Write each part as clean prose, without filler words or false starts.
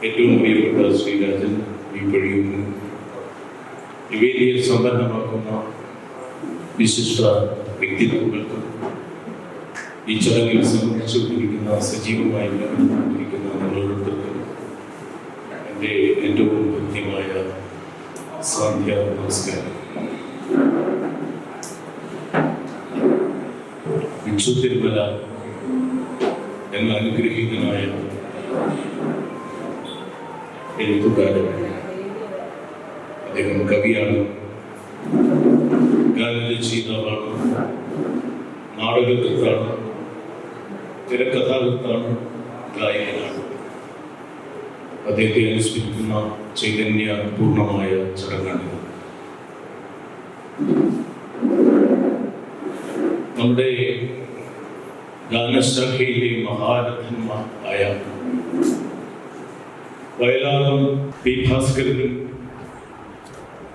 ഏറ്റവും പ്രിയപ്പെട്ട ശ്രീരാജൻ ഈ വേദിയെ സമ്പന്നമാക്കുന്ന വിശിഷ്ട വ്യക്തിത്വങ്ങൾക്കും ഈ ചടങ്ങിൽ സംബന്ധിച്ചുകൊണ്ടിരിക്കുന്ന സജീവമായി ബന്ധപ്പെട്ടിരിക്കുന്ന ഓരോരുത്തർക്കും എൻ്റെ ഏറ്റവും കൃത്യമായ സാന്ധ്യ നമസ്കാരം. വിച്ചു തിരുമല എന്ന അനുഗ്രഹീതനായ എഴുത്തുകാരൻ, അദ്ദേഹം കവിയാണ്, ഗാനരചയിതാവാണ്, നാടകകൃത്താണ്, തിരക്കഥാകൃത്താണ്, ഗായകനാണ്. അദ്ദേഹത്തെ അനുസ്മരിക്കുന്ന ചൈതന്യപൂർണമായ ചടങ്ങാണിത്. നമ്മുടെ ഗാനശാഖയിലെ മഹാരഥന്മാർ ആയ വയലാറും പി ഭാസ്കരനും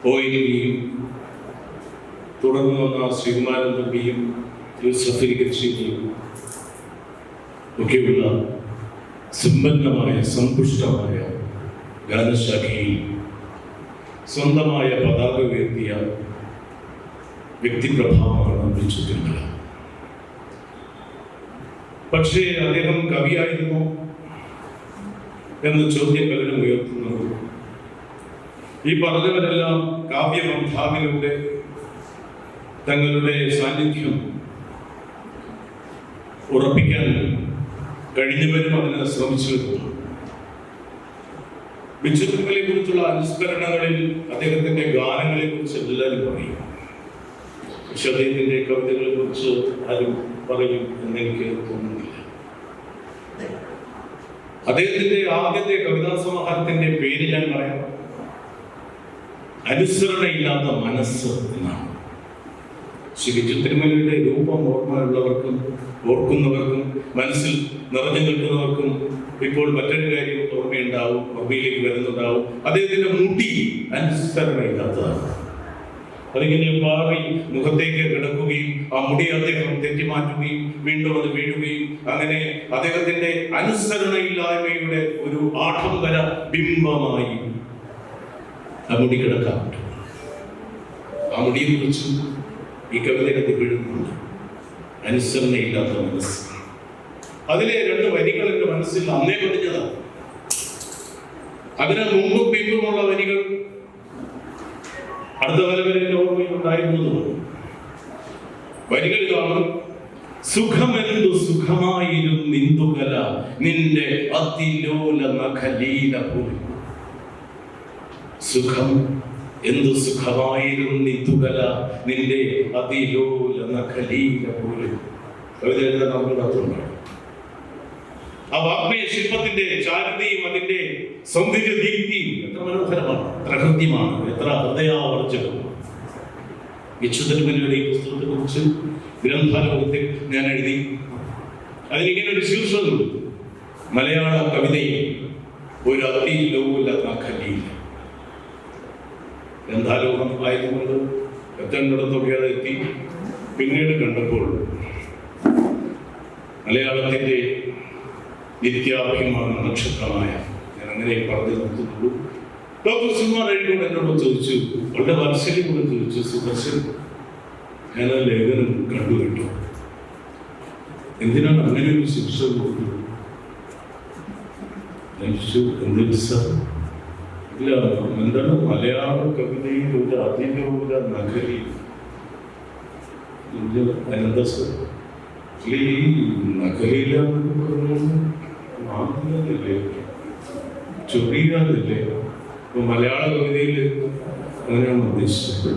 പോയിനിയും തുടർന്ന് വന്ന ശ്രീകുമാരൻ തമ്പിയും യൂസഫ് ഗച്ചിയും ഒക്കെയുള്ള സമ്പന്നമായ സമ്പുഷ്ടമായ ഗാനശാഖയിൽ സ്വന്തമായ പതാക ഉയർത്തിയ വ്യക്തിപ്രഭാവമാണ് വിച്ചു തിരുമല. പക്ഷേ അദ്ദേഹം കവിയായിരുന്നു എന്ന ചോദ്യം പലരും ഉയർത്തുന്നത്. ഈ പറഞ്ഞവരെല്ലാം കാവ്യമന്ഥാവിലൂടെ തങ്ങളുടെ സാന്നിധ്യം ഉറപ്പിക്കാൻ കഴിഞ്ഞവരും അതിനെ ശ്രമിച്ചു വരുന്നു. വിച്ചു തിരുമലയെ കുറിച്ചുള്ള അനുസ്മരണങ്ങളിൽ അദ്ദേഹത്തിന്റെ ഗാനങ്ങളെ കുറിച്ച് എല്ലാവരും പറയും. പക്ഷെ അദ്ദേഹത്തിന്റെ കവിതകളെ കുറിച്ച് ആരും പറയും എന്നെനിക്ക് തോന്നുന്നില്ല. അദ്ദേഹത്തിന്റെ ആദ്യത്തെ കവിതാ സമാഹാരത്തിന്റെ പേര് ഞാൻ പറയാം. അനുസരണയില്ലാത്ത മനസ്സ് എന്നാണ്. ശ്രീ വിച്ചു തിരുമലയുടെ രൂപം ഓർമ്മയുള്ളവർക്കും ഓർക്കുന്നവർക്കും മനസ്സിൽ നിറഞ്ഞു നിൽക്കുന്നവർക്കും ഇപ്പോൾ മറ്റൊരു കാര്യം ഓർമ്മയുണ്ടാവും, ഓർമ്മയിലേക്ക് വരുന്നുണ്ടാവും. അദ്ദേഹത്തിന്റെ മുടി അനുസരണയില്ലാത്തതാണ്. അതിങ്ങനെ മാറി മുഖത്തേക്ക് കിടക്കുകയും ആ മുടി അദ്ദേഹം തെറ്റിമാറ്റുകയും വീണ്ടും അത് വീഴുകയും അങ്ങനെ അദ്ദേഹത്തിന്റെ അനുസരണയില്ലായ്മയുടെ ഒരു ആഡംബര ബിംബമായി ആ മുടി കിടക്കാൻ പറ്റും. ആ മുടിയെ കുറിച്ച് ഈ കവിതയ്ക്ക് വീഴുന്നുണ്ട്. അനുസരണയില്ലാത്ത മനസ്സ്. അതിലെ രണ്ട് വരികൾ എന്റെ മനസ്സിൽ അന്നേ പതിഞ്ഞതാണ്. അതിന് മുമ്പും പിമ്പുമുള്ള വരികൾ അടുത്ത കാലം വരെ എന്റെ ഓർമ്മയിൽ ഉണ്ടായിരുന്നതുമാണ്. വരികൾ ഇതാണ്: സുഖമെന്തു സുഖമായിരുന്നിന്ദുകല നിന്റെ അതിലോല നഖലീല പോലും. സുഖം എന്തു സുഖമായിരുന്നിന്ദുകല നിന്റെ അതിലോല നഖലീല പോലും. കവിത എഴുതാൻ നമുക്ക് ആ വാഗ്മയ ശില്പത്തിന്റെ ചാരുതയും അതിന്റെ സൗന്ദര്യ ദീപ്തിയും എത്ര മനോഹരമാണ്, എത്ര ഹൃദ്യമാണ്, എത്ര ഹൃദയാവർജകമാണ്. വിച്ചു തിരുമലയുടെ ഈ പുസ്തകത്തെ കുറിച്ച് ഗ്രന്ഥാലോകത്തിൽ ഞാൻ എഴുതി. അതിനിങ്ങനെ ഒരു ശീർഷകം കൊടുത്തു: മലയാള കവിതയിൽ ഒരു അതിലോല നഖലീല. ഗ്രന്ഥാലോകം ആയതുകൊണ്ട് എത്തേണ്ടിടത്തൊക്കെ അത് എത്തി. പിന്നീട് കണ്ടപ്പോൾ മലയാളത്തിന്റെ നിത്യാഭിമാന നക്ഷത്രമായ, ഞാൻ അങ്ങനെ പറഞ്ഞു നിർത്തുന്നുള്ളൂ, ഡോക്ടർ സുമാർ എഴുതിയോട് എന്നോട് ചോദിച്ചു, വളരെ വാത്സല്യോട് ചോദിച്ചു, സുദർശൻ, ഞാൻ ആ ലേഖനം കണ്ടുകിട്ടു, എന്തിനാണ് അങ്ങനെ ഒരു ശിക്ഷ കൊടുത്തത്? എന്തിന് സാർ? ഇല്ല, എന്താണ് മലയാള കവിതയിൽ ഒരു അതിലോല നഗരി. അതിനെന്താ സാർ? ഈ നഗരിയിലാണെന്ന് പറഞ്ഞു മാറുന്നതല്ലേ, ചൊറിയാതില്ലേ? ഇപ്പൊ മലയാള കവിതയിൽ അങ്ങനെയാണ് ഉദ്ദേശിച്ചത്.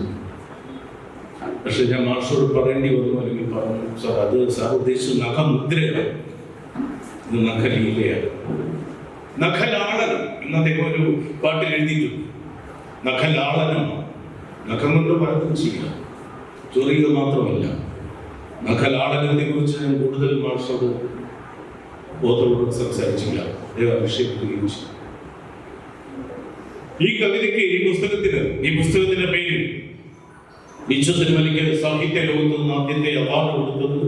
പക്ഷെ ഞാൻ മാഷോട് പറയേണ്ടി വന്നു, അല്ലെങ്കിൽ പറഞ്ഞു, സാർ അത് സാർ ഉദ്ദേശിച്ചത് നഖമുദ്രയാണ്, ഇത് നഖലീലയാണ്. നഖലാളനം എന്ന് അദ്ദേഹം ഒരു പാട്ടിൽ എഴുതിയിട്ടുണ്ട്. നഖലാളനം, നഖം കൊണ്ട് പലതും ചെയ്യാം, ചൊറിയുക മാത്രമല്ല. നഖലാളനത്തെ കുറിച്ച് ഞാൻ കൂടുതൽ മാഷോട് ബോധപൂർവ്വം സംസാരിച്ചില്ല, അദ്ദേഹം അഭിഷേകിക്കുകയും ചെയ്തു. ഈ കവിതയ്ക്ക്, ഈ പുസ്തകത്തിന്റെ പേര് വിച്ചു തിരുമലയ്ക്ക് സാഹിത്യ ലോകത്ത് നിന്ന് ആദ്യത്തെ അവാർഡ് കൊടുത്തത്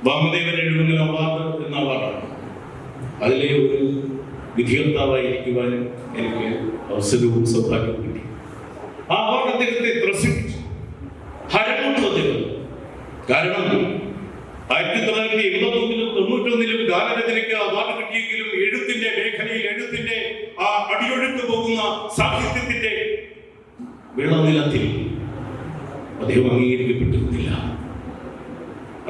വാമദേവൻ എഴുതുന്ന അവാർഡ് എന്ന അവാർഡാണ്. അതിലെ ഒരു വിധികർത്താവായിരിക്കുവാനും എനിക്ക് അവസരവും സൗഭാഗ്യവും കിട്ടി. ആ അവാർഡ് അദ്ദേഹത്തെ ത്രസിപ്പിച്ചു, ഹരമുട്ടു അദ്ദേഹം. കാരണം 1981-ലും 91-ലും ഗാനരചനയ്ക്ക് അവാർഡ് കിട്ടിയെങ്കിലും എഴുത്തിന്റെ മേഖലയിൽ, എഴുത്തിന്റെ ആ അടിയൊഴുക്ക് പോകുന്ന സാഹിത്യത്തിന്റെ വെള്ളനിലത്തിൽ അദ്ദേഹം അംഗീകരിക്കപ്പെട്ടിരുന്നില്ല.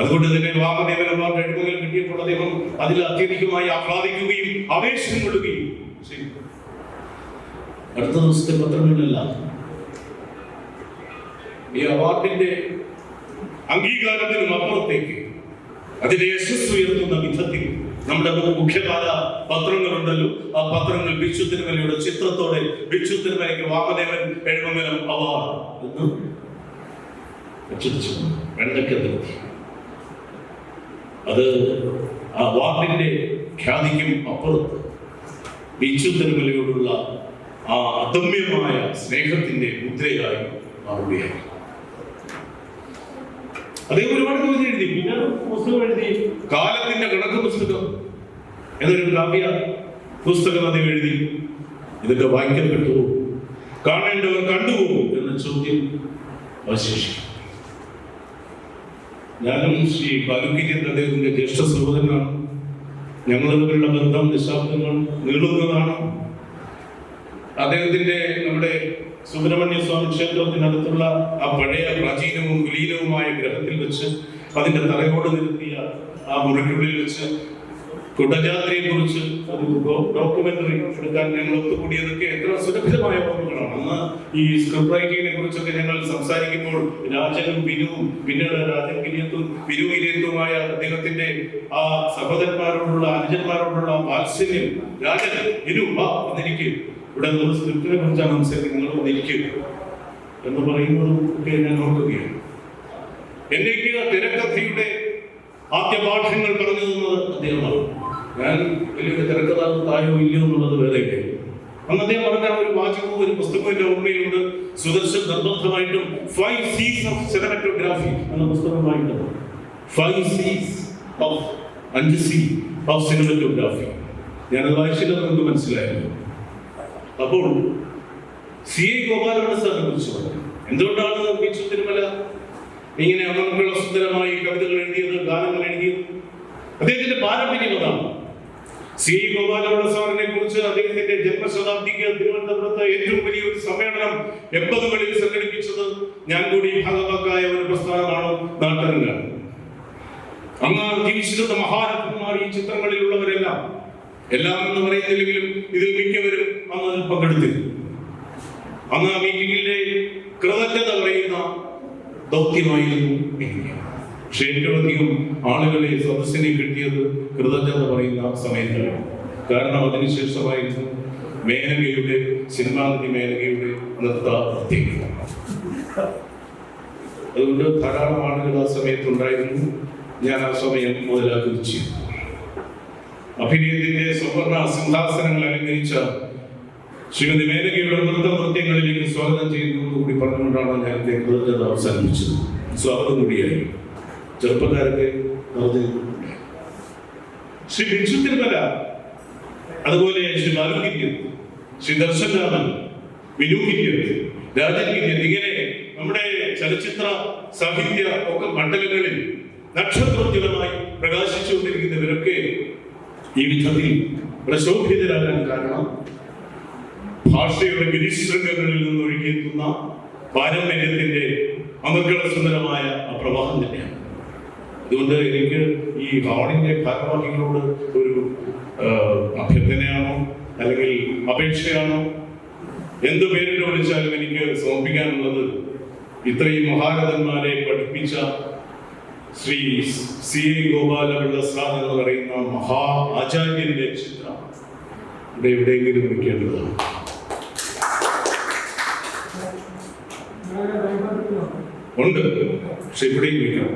അതുകൊണ്ട് തന്നെ വാമദേവൻ അവാർഡ് എഴുതുന്നതിൽ കിട്ടിയപ്പോൾ അദ്ദേഹം അതിൽ അത്യധികമായി ആഹ്ലാദിക്കുകയും ആവേശം കൊള്ളുകയും ചെയ്തു. അടുത്ത ദിവസത്തെ പത്രങ്ങളിലെല്ലാം ഈ അവാർഡിന്റെ അംഗീകാരത്തിനും അപ്പുറത്തേക്ക് അതിന്റെ യശസ് ഉയർത്തുന്ന വിധത്തിൽ നമ്മുടെ മുഖ്യധാര പത്രങ്ങളുണ്ടല്ലോ, ആ പത്രങ്ങൾ ബിച്ചു തിരുമലയുടെ ചിത്രത്തോടെ ബിച്ചു തിരുമലയ്ക്ക് വാമദേവൻ എഴുമംഗലം അവാർഡ് എന്ന് വെണ്ടക്കെത്തി. അത് ആ അവാർഡിന്റെ ഖ്യാതിക്കും അപ്പുറത്ത് ബിച്ചു തിരുമലയോടുള്ള ആ അദമ്യമായ സ്നേഹത്തിന്റെ മുദ്രയായി മാറുകയായി. അദ്ദേഹം ഒരുപാട് കവിത എഴുതി, പിന്നെ പുസ്തകം എഴുതി. കാലത്തിന്റെ കണക്ക് പുസ്തകം എന്നൊരു കാവ്യ പുസ്തകം അദ്ദേഹം എഴുതി. ഇതൊക്കെ വായിക്കപ്പെട്ടു, കാണേണ്ടവർ കണ്ടുപോകും എന്ന ചോദ്യം അവശേഷിക്കും. ഞാനും ശ്രീ ബാലുക്കിരി അദ്ദേഹത്തിന്റെ ജ്യേഷ്ഠ സഹോദരനാണ്. ഞങ്ങൾ തമ്മിലുള്ള ബന്ധം ദശാബ്ദങ്ങൾ നീളുന്നതാണ്. അദ്ദേഹത്തിന്റെ നമ്മുടെ സുബ്രഹ്മണ്യ സ്വാമി ക്ഷേത്രത്തിനടുത്തുള്ള ആ പഴയ പ്രാചീനവും കുലീനവുമായ ഗ്രഹത്തിൽ വെച്ച് അതിന്റെ തലയോട് നിർത്തിയ ആ മുറിക്കുള്ളിൽ വെച്ച് കുടജാത്രയെ കുറിച്ച് ഒരു ഡോക്യുമെന്ററി എടുക്കാൻ ഞങ്ങൾ ഒത്തുകൂടിയതൊക്കെ എത്ര സുരക്ഷിതമായ ഓർമ്മകളാണ്. അന്ന് ഈ സ്ക്രിപ്റ്റ് റൈറ്റിങ്ങിനെ കുറിച്ചൊക്കെ ഞങ്ങൾ സംസാരിക്കുമ്പോൾ രാജനും വിനുവും, പിന്നീട് രാജൻ കിരിയത്തും വിനു കിരിയത്തുമായ അദ്ദേഹത്തിന്റെ ആ സഹോദരന്മാരോടുള്ള അനുജന്മാരോടുള്ള വാത്സല്യം, രാജൻ വിനു വാ എന്നിരിക്കും, ഇവിടെ നമ്മൾ സ്ക്രിപ്റ്റിനെ കുറിച്ചാണ് സംസാരിക്കുന്നത്, നിങ്ങൾ വന്നിരിക്കുക എന്ന് പറയുന്നതും ഒക്കെ ഞാൻ ഓർക്കുകയാണ്. എന്നേക്ക് തിരക്കഥയുടെ ആദ്യ പാഠങ്ങൾ പറഞ്ഞു തന്നത് അദ്ദേഹമാണ്. ഞാൻ വലിയൊരു തിരക്കഥാകൃത്തായോ ഇല്ലയോ എന്നുള്ളത് വേറെ കാര്യം. അന്ന് അദ്ദേഹം പറഞ്ഞ ഒരു വാചകവും ഒരു പുസ്തകവും എന്റെ ഓർമ്മയിലുണ്ട്. സുദർശൻ നിർബന്ധമായിട്ടും 5 C's of cinematography എന്ന പുസ്തകമായിട്ട് 5 C's of 5 C of cinematography. ഞാനത് വായിച്ചില്ല, നമുക്ക് മനസ്സിലായല്ലോ. അപ്പോൾ C.A. ഗോപാലകൃഷ്ണ സാറിനെ കുറിച്ച് പറഞ്ഞു. എന്തുകൊണ്ടാണ് ബിച്ചു തിരുമല ഇങ്ങനെ അന്നമക്കുള്ള സുന്ദരമായി കവിതകൾ എഴുതിയത്, ഗാനങ്ങൾ എഴുതിയത്? അദ്ദേഹത്തിന്റെ പാരമ്പര്യം അതാണ്. C.A. ഗോപാലകൃഷ്ണ സാറിനെ കുറിച്ച് അദ്ദേഹത്തിന്റെ ജന്മശതാബ്ദിക്ക് തിരുവനന്തപുരത്ത് ഏറ്റവും വലിയൊരു സമ്മേളനം 80കളിൽ സംഘടിപ്പിച്ചത് ഞാൻ കൂടി ഭാഗവാക്കായ ഒരു പ്രസ്ഥാനമാണ് നാട്ടരങ്ങാണ്. അന്ന് ജീവിച്ചിരുന്ന മഹാരഥന്മാർ, ഈ ചിത്രങ്ങളിലുള്ളവരെല്ലാം, എല്ലാം എന്ന് പറയുന്നില്ലെങ്കിലും ഇതിൽ മിക്കവരും അന്ന് അതിൽ പങ്കെടുത്തിരുന്നു. അന്ന് ആ മീറ്റിംഗിന്റെ കൃതജ്ഞത പറയുന്ന ദൗത്യമായിരുന്നു എനിക്ക്. പക്ഷെ ഏറ്റവും അധികം ആളുകളെ സദസ്സിനെ കിട്ടിയത് കൃതജ്ഞത പറയുന്ന സമയത്താണ്. കാരണം അതിനുശേഷമായിരുന്നു മേനകയുടെ, സിനിമാനദി മേനകയുടെ നൃത്തം. അതുകൊണ്ട് ധാരാളം ആളുകൾ ആ സമയത്തുണ്ടായിരുന്നു. ഞാൻ ആ സമയം മുതലാക്കി ചെയ്തു. അഭിനയത്തിന്റെ സുവർണ സിംഹാസനങ്ങൾ അലങ്കരിച്ച ശ്രീമതി മേനകയുടെ നൃത്യങ്ങളിലേക്ക് സ്വാഗതം ചെയ്യുന്നത് കൂടി പറഞ്ഞുകൊണ്ടാണ് ഞാൻ എന്റെ കൃതജ്ഞത അവസാനിപ്പിച്ചത്. സ്വാഗതം കൂടിയായി. ചെറുപ്പക്കാരൊക്കെ ശ്രീ ബിച്ചു തിരുമല, അതുപോലെ ശ്രീ ബാലുക്കിരി, ശ്രീ ദർശൻ രാമൻ, വിനു കിരിയൻ, രാജൻ കിരിയൻ, ഇങ്ങനെ നമ്മുടെ ചലച്ചിത്ര സാഹിത്യ ഒക്കെ മണ്ഡലങ്ങളിൽ നക്ഷത്രോജ്വലമായി പ്രകാശിച്ചുകൊണ്ടിരിക്കുന്നവരൊക്കെ ഈ വിധത്തിൽ പ്രശോഭിതരാകാൻ കാരണം ഭാഷയുടെ ഗിരിശൃംഗങ്ങളിൽ നിന്ന് ഒഴുകിയെത്തുന്ന പാരമ്പര്യത്തിന്റെ അമർഗള സുന്ദരമായ പ്രവാഹം തന്നെയാണ്. അതുകൊണ്ട് എനിക്ക് ഈ ഹാളിന്റെ ഭാരവാഹികളോട് ഒരു അഭ്യർത്ഥനയാണോ അല്ലെങ്കിൽ അപേക്ഷയാണോ, എന്തു പേരിട്ട് വിളിച്ചാലും എനിക്ക് സമർപ്പിക്കാനുള്ളത് ഇത്രയും മഹാരഥന്മാരെ പഠിപ്പിച്ച ശ്രീ C.A. ഗോപാലകൃഷ്ണ സാർ എന്ന് പറയുന്ന മഹാ ആചാര്യന്റെ ചിത്രം ഇവിടെ എവിടെയെങ്കിലും വയ്ക്കേണ്ടതാണ്. ഉണ്ട്, പക്ഷെ ഇവിടെയും വയ്ക്കണം.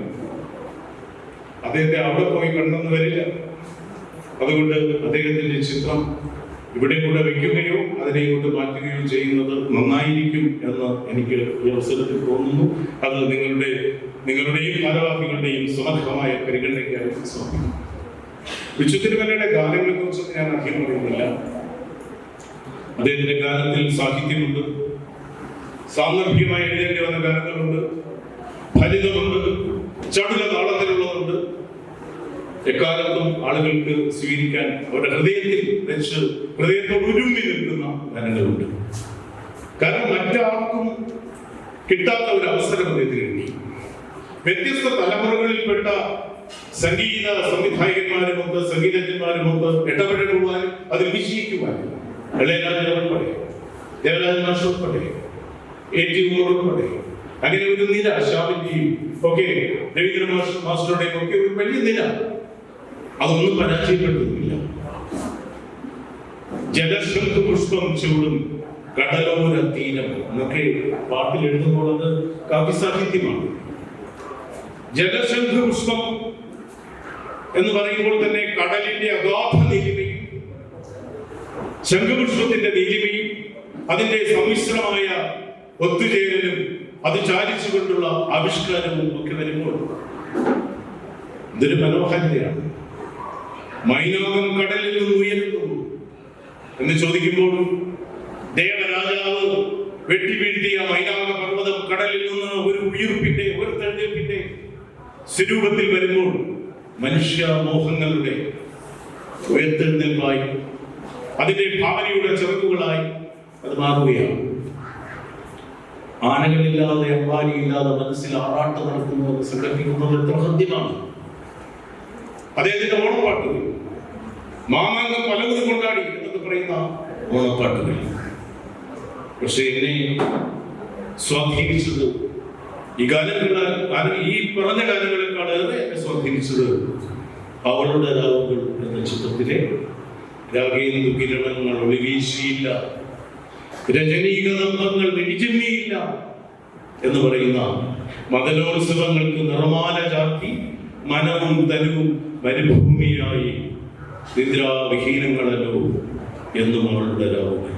അദ്ദേഹത്തെ അവിടെ പോയി കണ്ടെന്ന് വരില്ല. അതുകൊണ്ട് അദ്ദേഹത്തിന്റെ ചിത്രം ഇവിടെ കൂടെ വയ്ക്കുകയോ അതിനെ കൊണ്ട് മാറ്റുകയോ ചെയ്യുന്നത് നന്നായിരിക്കും എന്ന് എനിക്ക് ഈ അവസരത്തിൽ തോന്നുന്നു. അത് നിങ്ങളുടെയും ഭാരവാഹികളുടെയും സമഗ്രമായ പരിഗണനയ്ക്കായി സമർപ്പിക്കുന്നു. വിശുദ്ധ തിരുമലയുടെ ഗാനങ്ങളെ കുറിച്ച് ഞാൻ അധികം പറയുന്നില്ല. അദ്ദേഹത്തിന്റെ ഗാനത്തിൽ സാഹിത്യമുണ്ട്, സാന്ദർഭികമായി എഴുതേണ്ടി വന്ന ഗാനങ്ങളുണ്ട്, ഫലിതമുണ്ട്, ചടുല താളത്തിലുള്ളതുണ്ട്. എക്കാലത്തും ആളുകൾക്ക് സ്വീകരിക്കാൻ അവരുടെ ഹൃദയത്തിൽ വെച്ച് ഹൃദയത്തോട് ഉരുമ്മി നിൽക്കുന്ന ഗാനങ്ങളുണ്ട്. കാരണം മറ്റാർക്കും കിട്ടാത്ത ഒരു അവസരം അദ്ദേഹത്തിന് കിട്ടി. വ്യത്യസ്ത തലമുറകളിൽപ്പെട്ട സംഗീത സംവിധായകന്മാരുമൊത്ത് സംഗീതജ്ഞന്മാരുമൊത്ത് ഇടപെടുവാനും അതിൽ വിജയിക്കുവാനും ഇളയരാജ ഉൾപ്പെടെ, ദേവരാജൻ മാഷ് ഉൾപ്പെടെ, A.T. ഉമ്മർ ഉൾപ്പെടെ അങ്ങനെ ഒരു നിര, ഷാമിന്റെയും ഒക്കെ രവീന്ദ്ര മാസ്റ്ററുടെയും ഒക്കെ ഒരു വലിയ നിര, അതൊന്നും പരാജയപ്പെട്ടില്ല. ജലശംഖ് പുഷ്പം ചൂടും കടലോര തീരം എന്നൊക്കെ പാട്ടിൽ എഴുതുമ്പോൾ അത് കാവ്യസാഹിത്യമാണ്. ജലശംഖ് പുഷ്പം എന്ന് പറയുമ്പോൾ തന്നെ കടലിന്റെ അഗാധ നീലിമയും ശംഖുപുഷ്പത്തിന്റെ നീലിമയും അതിന്റെ സമ്മിശ്രമായ ഒത്തുചേരലും അത് ചാലിച്ചുകൊണ്ടുള്ള ആവിഷ്കാരവും ഒക്കെ വരുമ്പോൾ ഇതൊരു മനോഹാരിതയാണ്. മൈനാകം കടലിൽ നിന്ന് ഉയരുന്നു എന്ന് ചോദിക്കുമ്പോൾ ദേവരാജാവ് വെട്ടി വീഴ്ത്തിയ മൈനാക പർവ്വതം കടലിൽ നിന്ന് ഒരു ഉയർപ്പിന്റെ ഒരു തെരഞ്ഞെടുപ്പിന്റെ സ്വരൂപത്തിൽ വരുമ്പോൾ മനുഷ്യ മോഹങ്ങളുടെ ഉയർത്തെഴുന്നേൽപ്പായി അതിന്റെ ഭാവനയുടെ ചെറുക്കുകളായി അത് മാറുകയാണ്. ആനകളില്ലാതെ അമ്പാരിയില്ലാതെ മനസ്സിൽ ആറാട്ട് നടത്തുന്നത് സങ്കല്പിക്കുന്നത് എത്ര ഹൃദ്യമാണ്. അദ്ദേഹത്തിന്റെ ഓണപ്പാട്ടുകൾ, മാമാങ്കം പലവരും കൊണ്ടാടി എന്നൊക്കെ പറയുന്ന ഓണപ്പാട്ടുകൾ. പക്ഷെ എന്നെ സ്വാധീനിച്ചത് ഈ പറഞ്ഞ ഗാനങ്ങളെക്കാൾ ഏറെ എന്നെ സ്വാധീനിച്ചത് അവളുടെ രാവുകൾ എന്ന ചിത്രത്തിലെ രാഗേന്ദു കിരണങ്ങൾ ഒളിവീശിയില്ല, രജനീകതമ്പങ്ങൾ വെടിചെമ്മിയില്ല എന്ന് പറയുന്ന മദനോത്സവങ്ങൾക്ക് നിറമാല ചാർത്തി മനവും തനുവും മരുഭൂമിയായി നിദ്രാവിഹീനങ്ങളല്ലോ എന്നും അവളുടെ രാവുകൾ.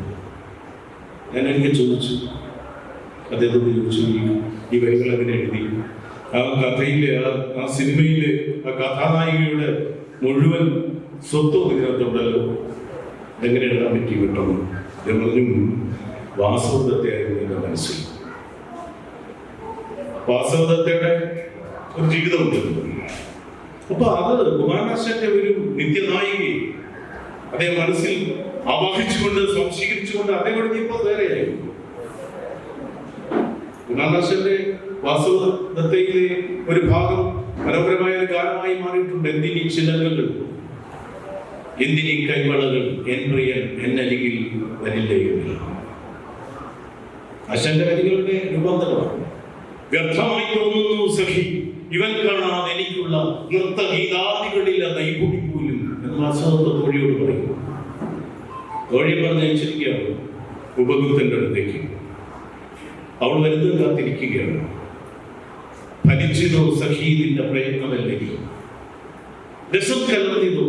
ഞാൻ എനിക്ക് ചോദിച്ചു, അദ്ദേഹത്തോട് ചോദിച്ചു, ഈ വരികൾ അതിനെ എഴുതി ആ കഥയിലെ ആ സിനിമയിലെ ആ കഥാനായികയുടെ മുഴുവൻ സ്വത്തും ഇതിനകത്തുണ്ടല്ലോ, എങ്ങനെ എഴുതാൻ പറ്റി കിട്ടുന്നു എന്ന് പറഞ്ഞു. വാസവദത്തയായിരുന്നു എന്റെ മനസ്സിൽ. വാസവദത്തയുടെ ഒരു ജീവിതമുണ്ട്. അപ്പൊ അത് കുമാരനാശാന്റെ ഒരു നിത്യനായികയെ അദ്ദേഹം മനസ്സിൽ ആവാഹിച്ചുകൊണ്ട് സ്വാംശീകരിച്ചുകൊണ്ട് അദ്ദേഹം ഇപ്പൊ വേറെയായി. കുമാരനാശന്റെ വാസവദത്തയിലെ ഒരു ഭാഗം മനോഹരമായ ഒരു ഗാനമായി മാറിയിട്ടുണ്ട്. എന്തിനീ ചിലകൾ, എന്തിനീ കൈവളകൾ, എൻ പ്രിയൻ എന്നരികിൽ വരില്ലയെന്ന്. അശന്റെ വരികളുടെ രൂപാന്തരമാണ്. വ്യർത്ഥമായി തോന്നുന്നു സഖി ഇവൻ കാണാതെ എനിക്കുള്ള നൃത്തഗീതാദികളില്ല നൈപുണി പോലും എന്ന് വാസവദത്ത തോഴിയോട് പറയും. തോഴി പറഞ്ഞയച്ചിരിക്കുകയാണ് ഉപഗുപ്തന്റെ അടുത്തേക്ക്. അവൾ വരുന്നത് കാത്തിരിക്കുകയാണ്. ഫലിച്ചിതോ സഖി നിന്റെ പ്രയത്നമല്ലേ, രസം കലർന്നിതോ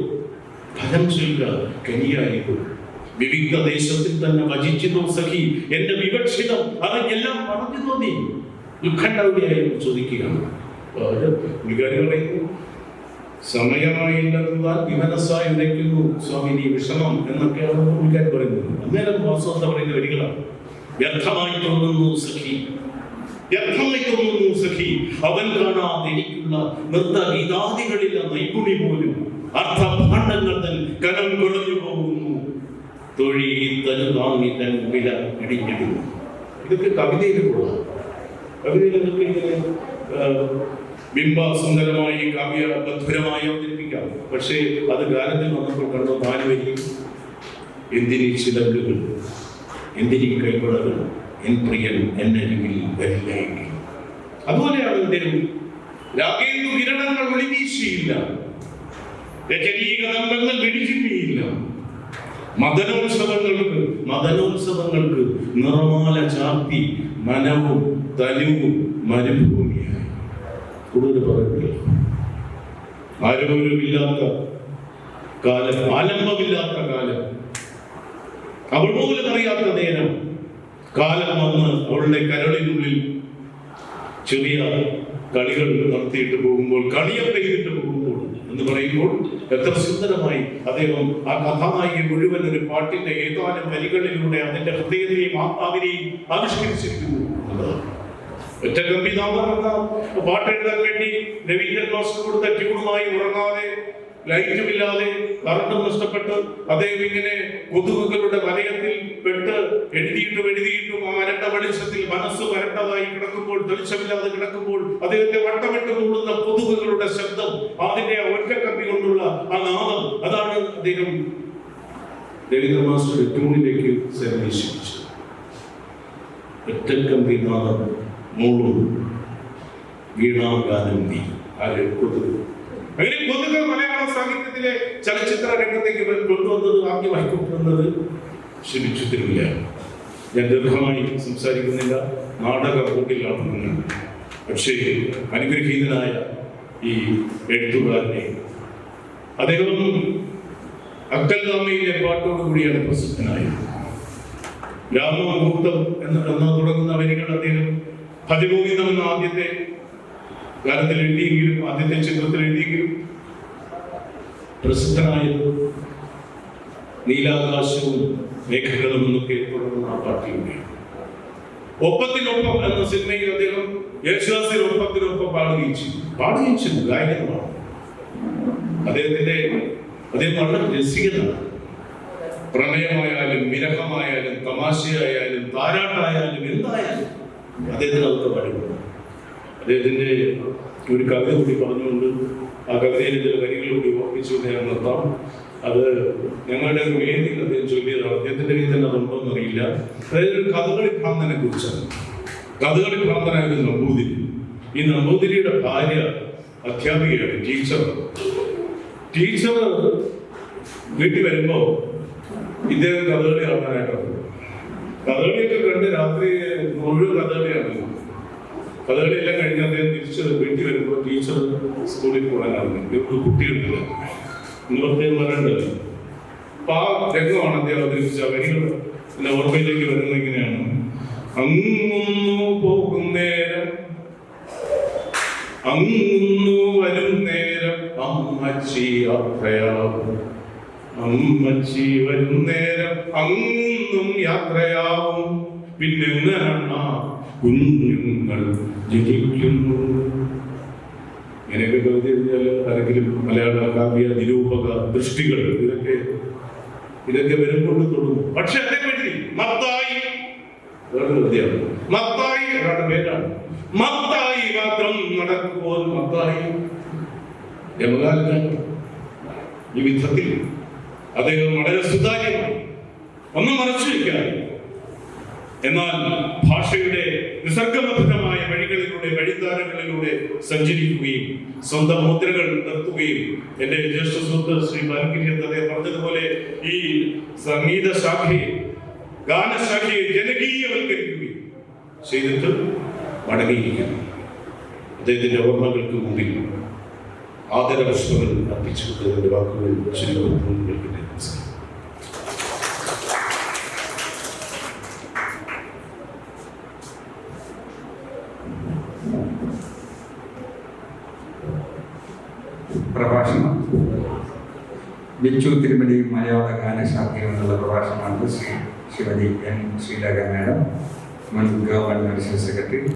ഫലം ചൊല്ലുക കനിയായതോ, വിവിധ ദേശത്തിൽ തന്നെ വചിച്ചിതോ സഖി എന്റെ വിവക്ഷിതം അറിഞ്ഞെല്ലാം പറഞ്ഞു തോന്നി ദുഃഖണ്ടാവുകയായി ചോദിക്കുകയാണ്. പുള്ളിക്കാരി പറയുന്നു, സമയമായില്ലെന്നാൽ വിമനസ്സായി ഉരയ്ക്കുന്നു സ്വാമിനി വിഷമം എന്നൊക്കെയാണ് പുള്ളിക്കാരി പറയുന്നത്. അന്നേരം വാസവദത്ത പറയുന്ന വരികളാണ്. വ്യർത്ഥമായി തോന്നുന്നു സഖി, വ്യർത്ഥമായി തോന്നുന്നു സഖി അവൻ കാണാതെ എനിക്കുള്ള നൃത്തഗീതാദികളില്ല നൈപുണി പോലും, അർത്ഥഭാണ്ഡങ്ങൾ തൻ കനം കുറഞ്ഞു പോകുന്നു, തൊഴി തനു താങ്ങി തൻ വില ഇടിഞ്ഞിടുന്നു. ഇതൊക്കെ കവിതയിലുള്ള കവിതയിലൊക്കെ ഇങ്ങനെ ബിംബസുന്ദരമായി കാവ്യബദ്ധുരമായി അവതരിപ്പിക്കാം. പക്ഷേ അത് ഗാനത്തിൽ വന്നപ്പോൾ കണ്ടോ നാല് വരി, എന്തിനീ ചിലവുകൾ, എന്തിനീ കൈവളകൾ, എൻ പ്രിയൻ എന്നരികിൽ വരില്ലെങ്കിൽ. അതുപോലെയാണ് അദ്ദേഹം രാഗേന്ദു കിരണങ്ങൾ ഒളിവീശിയില്ല, രജനീകതമ്പങ്ങൾ വെടിചിമ്മിയില്ല, മദനോത്സവങ്ങൾക്ക് നിറമാല ചാർത്തി മനവും തനുവും മരുഭൂമിയായി. കൂടുതൽ പറയുന്നില്ല. ആരോഗ്യമില്ലാത്ത കാലം, ആലംബമില്ലാത്ത കാലം, അവൾ പോലും അറിയാത്ത നേരം കാലം വന്ന് അവളുടെ കരളിനുള്ളിൽ ചെറിയ കളികൾ നടത്തിയിട്ട് പോകുമ്പോൾ, കളിയെ പെയ്തിട്ട് പോകുമ്പോൾ എന്ന് പറയുമ്പോൾ എത്ര സുന്ദരമായി അദ്ദേഹം ആ കഥാനായിക മുഴുവൻ ഒരു പാട്ടിന്റെ ഏതാനും വരികളിലൂടെ അതിന്റെ ഹൃദയത്തെയും ആത്മാവിനെയും ആവിഷ്കരിച്ചിരിക്കുന്നു. ഒറ്റക്കമ്പിനാഥം എന്ന പാട്ടെഴുതാൻ വേണ്ടി രവീന്ദ്രൻ മാസ്റ്റർ കൊടുത്ത ട്യൂണുമായി ഉറങ്ങാതെ, ലൈറ്റുമില്ലാതെ, കറണ്ടും നഷ്ടപ്പെട്ട് അദ്ദേഹം ഇങ്ങനെ കൊതുകുകളുടെ വലയത്തിൽ പെട്ട് എഴുതിയിട്ടും ആ വരണ്ട വെളിച്ചത്തിൽ മനസ്സ് വരണ്ടതായി കിടക്കുമ്പോൾ, തെളിച്ചമില്ലാതെ കിടക്കുമ്പോൾ അദ്ദേഹത്തെ വട്ടമിട്ട് മൂടുന്ന കൊതുകുകളുടെ ശബ്ദം, അതിന്റെ ഒറ്റക്കമ്പി കൊണ്ടുള്ള ആ നാദം, അതാണ് അദ്ദേഹം രവീന്ദ്ര മാസ്റ്റർ ട്യൂണിലേക്ക് സന്നിവേശിപ്പിച്ചത്. ഒറ്റക്കമ്പി നാദം മൂളും വീണാഗാനം നീ. ആര്? കൊതുക്. അങ്ങനെ കൊതുക് മലയാള സാഹിത്യത്തിലെ ചലച്ചിത്ര രംഗത്തേക്ക് കൊണ്ടുവന്നത്, ആദ്യമായി കൊണ്ടുവന്നത് ഷിബിച്ചു തിരുമലയാണ്. ഞാൻ ദീർഘമായി സംസാരിക്കുന്നില്ല, നാടക കൂട്ടിലാണ് നിങ്ങൾ. പക്ഷേ അനുഗ്രഹീതനായ ഈ എഴുത്തുകാരനെ, അദ്ദേഹം അക്കൽഗാമിയിലെ പാട്ടോടുകൂടിയാണ് പ്രസിദ്ധനായത്. രാമമുഹൂർത്തം എന്ന് തുടങ്ങുന്ന വരികൾ അദ്ദേഹം ഭജഗോവിന്ദം എന്ന ആദ്യത്തെ ഗാനത്തിൽ എഴുതിയെങ്കിലും, ആദ്യത്തെ ചിത്രത്തിൽ എഴുതിയെങ്കിലും, പ്രസിദ്ധനായത് നീലാകാശവും മേഘങ്ങളും എന്നൊക്കെ തുടങ്ങുന്ന ആ പാട്ടിലൂടെ. ഒപ്പത്തിനൊപ്പം എന്ന സിനിമയിൽ അദ്ദേഹം യേശുദാസിന്റെ ഒപ്പത്തിനൊപ്പം പാടുകയും ചെയ്തു. ഗായകനുമാണ് അദ്ദേഹം വളരെ രസികനാണ്. പ്രണയമായാലും വിരഹമായാലും തമാശയായാലും താരാട്ടായാലും എന്തായാലും അദ്ദേഹത്തിന് അതൊക്കെ പാടിക്കുന്നു. അദ്ദേഹത്തിന്റെ ഒരു കവിത കൂടി പറഞ്ഞുകൊണ്ട് ആ കവിതയിലെ ചില വരികൾ കൂടി ഓർപ്പിച്ചുകൊണ്ട് ഞാൻ നിർത്താം. അത് ഞങ്ങളുടെ ഒരു വേദിയിൽ അദ്ദേഹം ചൊല്ലിയതാണ്. അദ്ദേഹത്തിന്റെ കയ്യിൽ തന്നെ അതുണ്ടോന്ന് അറിയില്ല. അതായത് ഒരു കഥകളി ഭ്രാന്തനെ കുറിച്ചാണ്. കഥകളി ഭ്രാന്തനായ ഒരു നമ്പൂതിരി. ഈ നമ്പൂതിരിയുടെ ഭാര്യ അധ്യാപികയാണ്, ടീച്ചർ വീട്ടിൽ വരുമ്പോ ഇദ്ദേഹം കഥകളി കാണാനായിട്ടാണ്. കഥകളിയൊക്കെ കണ്ട് രാത്രി മുഴുവൻ കഥകളിയാണ്. കഥകളിയെല്ലാം കഴിഞ്ഞ് അദ്ദേഹം തിരിച്ച് വീട്ടിൽ വരുമ്പോൾ ടീച്ചർ സ്കൂളിൽ പോകാനാണ്. ഒരു കുട്ടികളില്ല, പ്രത്യേകം പറയണ്ടല്ലോ. അപ്പൊ ആ രംഗമാണ് അദ്ദേഹം അവതരിപ്പിച്ച വരികൾ എന്റെ ഓർമ്മയിലേക്ക് വരുന്നത് ഇങ്ങനെയാണ്. അങ്ങുന്നു പോകും നേരം, അങ്ങുന്നു വരും നേരം, അമ്മച്ചി യാത്രയാവും. അമ്മച്ചി വരും നേരം അങ്ങുന്നും യാത്രയാവും. പിന്നെങ്ങനെയാണ് കുഞ്ഞുങ്ങൾ ജനിക്കുന്നു. ഇങ്ങനെയൊക്കെ കവിത എഴുതിയാൽ ആരെങ്കിലും മലയാള കാവ്യ നിരൂപക ദൃഷ്ടികൾ ഇതൊക്കെ വരുമ്പോൾ തുടങ്ങും. പക്ഷെ അതേപറ്റി മത്തായി ഒരാളുടെ പേരാണ്. മത്തായി മാത്രം നടക്കുമ്പോൾ മത്തായി യമകാലത്താണ്. ഈ വിധത്തിൽ അദ്ദേഹം വളരെ സുതാര്യമായി ഒന്നും മറച്ചു വയ്ക്കാതെ, എന്നാൽ ഭാഷയുടെ നിസർഗബദ്ധമായ വഴികളിലൂടെ, വഴിത്താരകളിലൂടെ സഞ്ചരിക്കുകയും സ്വന്തം മുദ്രകൾ നിർത്തുകയും, എന്റെ ജ്യേഷ്ഠ സുഹൃത്ത് ശ്രീ ബാലകിരി അദ്ദേഹം പറഞ്ഞതുപോലെ ഈ സംഗീത ശാഖയെ, ഗാനശാഖയെ ജനകീയവൽക്കരിക്കുകയും ചെയ്തിട്ട് മടങ്ങിയിരിക്കുന്നു. അദ്ദേഹത്തിന്റെ ഓർമ്മകൾക്ക് മുമ്പിൽ ആദരപുഷ്പങ്ങൾ അർപ്പിച്ചുകൊണ്ട് എന്റെ വാക്കുകൾ ശരിക്കും. പ്രഭാഷണം ബിച്ചു തിരുമലയും മലയാള ഗാനശാഖയും എന്നുള്ള പ്രഭാഷണമാണ് ശ്രീമതി എൻ ശ്രീലേഖ മാഡം, മുൻ ഗവൺമെന്റ് സെക്രട്ടറി.